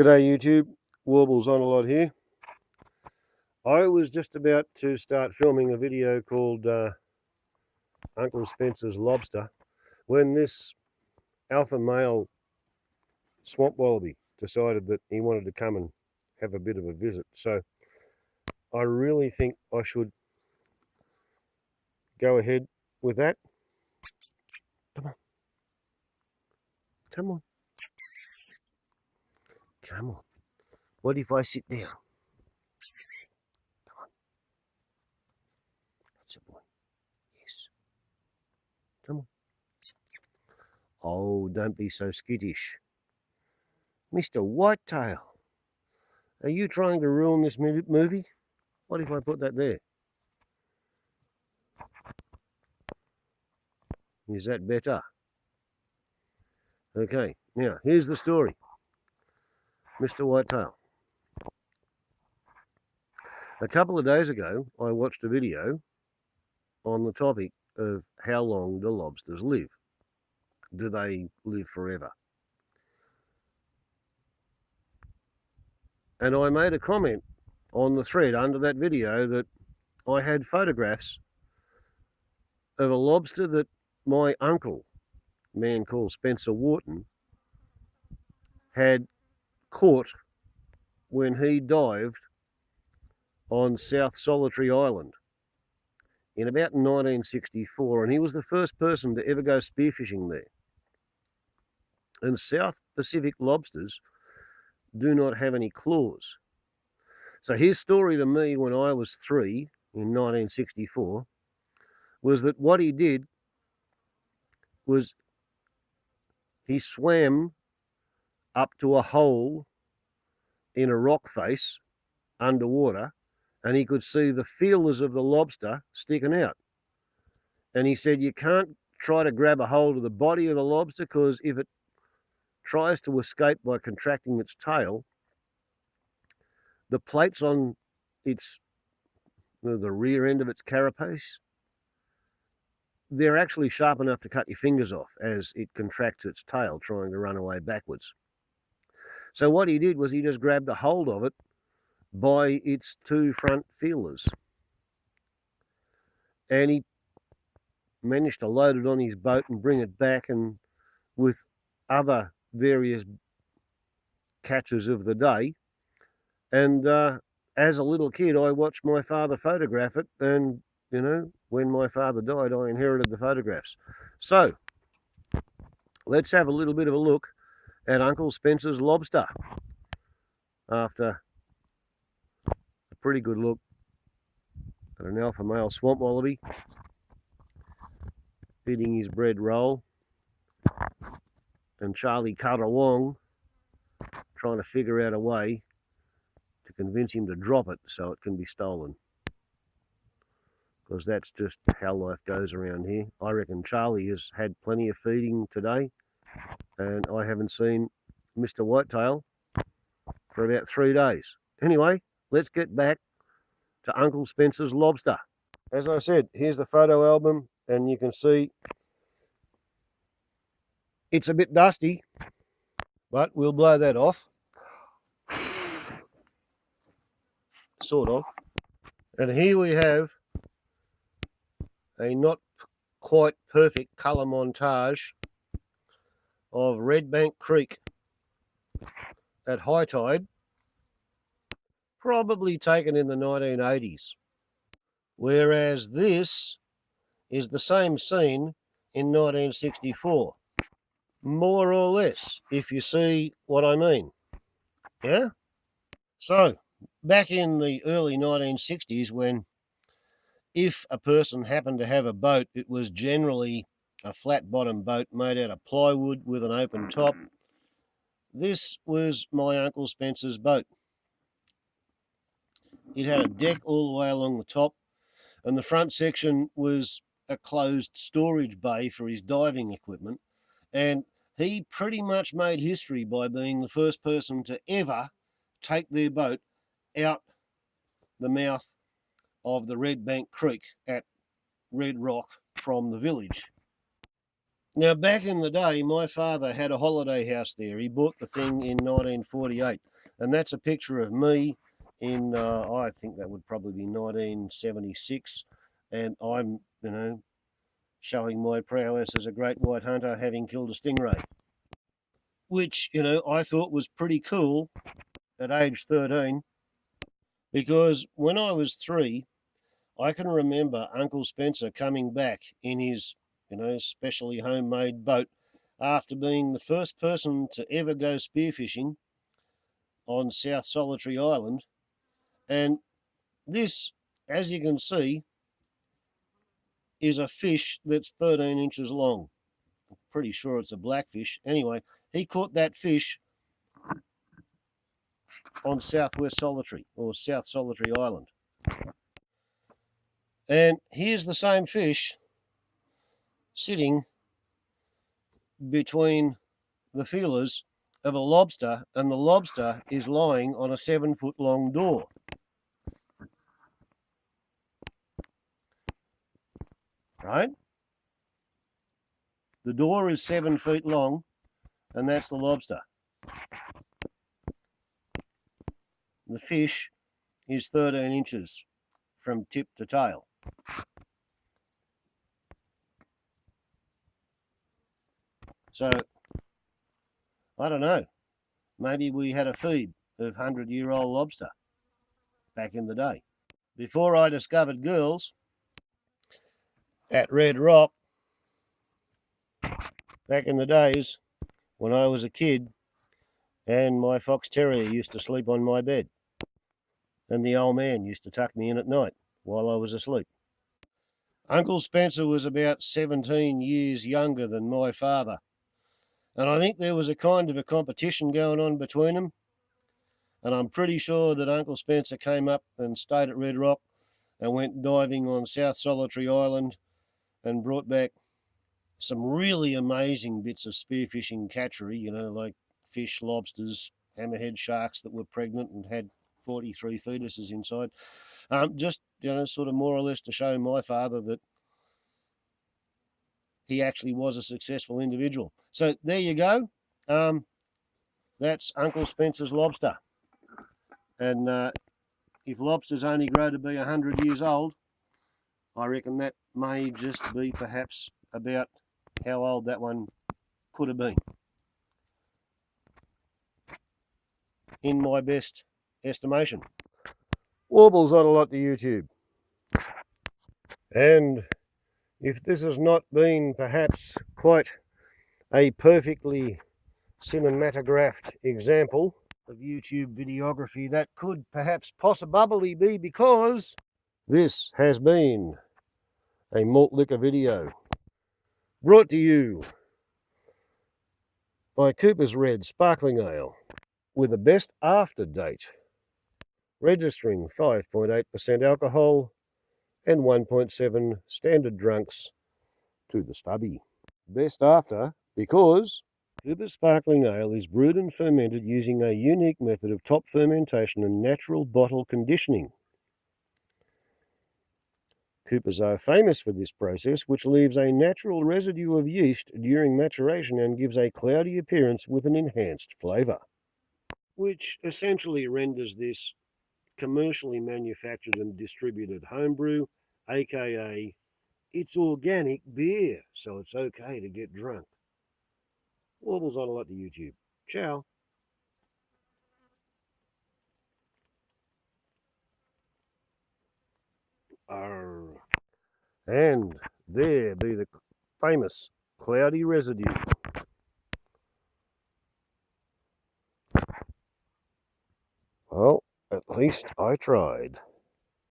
G'day YouTube, Warbles on a lot here. I was just about to start filming a video called Uncle Spencer's Lobster when this alpha male swamp wallaby decided that he wanted to come and have a bit of a visit. So I really think I should go ahead with that. Come on. Come on. Come on. What if I sit down? Come on. That's a boy. Yes. Come on. Oh, don't be so skittish. Mr. Whitetail, are you trying to ruin this movie? What if I put that there? Is that better? Okay, now here's the story. Mr. Whitetail. A couple of days ago, I watched a video on the topic of how long do lobsters live? Do they live forever? And I made a comment on the thread under that video that I had photographs of a lobster that my uncle, a man called Spencer Wharton, had caught when he dived on South Solitary Island in about 1964, and he was the first person to ever go spearfishing there. And South Pacific lobsters do not have any claws. So his story to me when I was 3 in 1964 was that what he did was he swam up to a hole in a rock face underwater, and he could see the feelers of the lobster sticking out. And he said you can't try to grab a hold of the body of the lobster, because if it tries to escape by contracting its tail, the plates on the rear end of its carapace, they're actually sharp enough to cut your fingers off as it contracts its tail trying to run away backwards. So what he did was he just grabbed a hold of it by its two front feelers, and he managed to load it on his boat and bring it back, and with other various catches of the day. And as a little kid, I watched my father photograph it, and you know, when my father died, I inherited the photographs. So let's have a little bit of a look at Uncle Spencer's lobster after a pretty good look at an alpha male swamp wallaby eating his bread roll, and Charlie Wong trying to figure out a way to convince him to drop it so it can be stolen, because that's just how life goes around here. I reckon Charlie has had plenty of feeding today, and I haven't seen Mr. Whitetail for about 3 days. Anyway, let's get back to Uncle Spencer's lobster. As I said, here's the photo album, and you can see it's a bit dusty, but we'll blow that off. Sort of. And here we have a not quite perfect colour montage of Red Bank Creek at high tide, probably taken in the 1980s. Whereas this is the same scene in 1964. More or less, if you see what I mean. Yeah? So, back in the early 1960s, when if a person happened to have a boat, it was generally a flat bottom boat made out of plywood with an open top. This was my Uncle Spencer's boat. It had a deck all the way along the top, and the front section was a closed storage bay for his diving equipment, and he pretty much made history by being the first person to ever take their boat out the mouth of the Red Bank Creek at Red Rock from the village. Now, back in the day, my father had a holiday house there. He bought the thing in 1948, and that's a picture of me in, I think that would probably be 1976, and I'm, showing my prowess as a great white hunter, having killed a stingray, which, I thought was pretty cool at age 13, because when I was 3, I can remember Uncle Spencer coming back in his, specially homemade boat after being the first person to ever go spearfishing on South Solitary Island. And this, as you can see, is a fish that's 13 inches long. I'm pretty sure it's a blackfish. Anyway, he caught that fish on Southwest Solitary, or South Solitary Island. And here's the same fish sitting between the feelers of a lobster, and the lobster is lying on a 7-foot long door. Right? The door is 7 feet long, and that's the lobster. The fish is 13 inches from tip to tail. So, I don't know, maybe we had a feed of 100-year-old lobster back in the day. Before I discovered girls at Red Rock, back in the days when I was a kid, and my fox terrier used to sleep on my bed, and the old man used to tuck me in at night while I was asleep. Uncle Spencer was about 17 years younger than my father, and I think there was a kind of a competition going on between them, and I'm pretty sure that Uncle Spencer came up and stayed at Red Rock and went diving on South Solitary Island and brought back some really amazing bits of spearfishing catchery, like fish, lobsters, hammerhead sharks that were pregnant and had 43 fetuses inside. Just, sort of more or less to show my father that he actually was a successful individual. So there you go. That's Uncle Spencer's lobster. And if lobsters only grow to be 100 years old, I reckon that may just be perhaps about how old that one could have been, in my best estimation. Warbles on a lot to YouTube. And if this has not been perhaps quite a perfectly cinematographed example of YouTube videography, that could perhaps possibly be because this has been a malt liquor video brought to you by Cooper's Red Sparkling Ale with a best after date, registering 5.8% alcohol and 1.7 standard drunks to the stubby. Best after because Cooper's Sparkling Ale is brewed and fermented using a unique method of top fermentation and natural bottle conditioning. Coopers are famous for this process, which leaves a natural residue of yeast during maturation and gives a cloudy appearance with an enhanced flavour, which essentially renders this commercially manufactured and distributed homebrew, aka it's organic beer, so it's okay to get drunk. Warbles on a lot to YouTube. Ciao. And there be the famous cloudy residue. Well, at least I tried.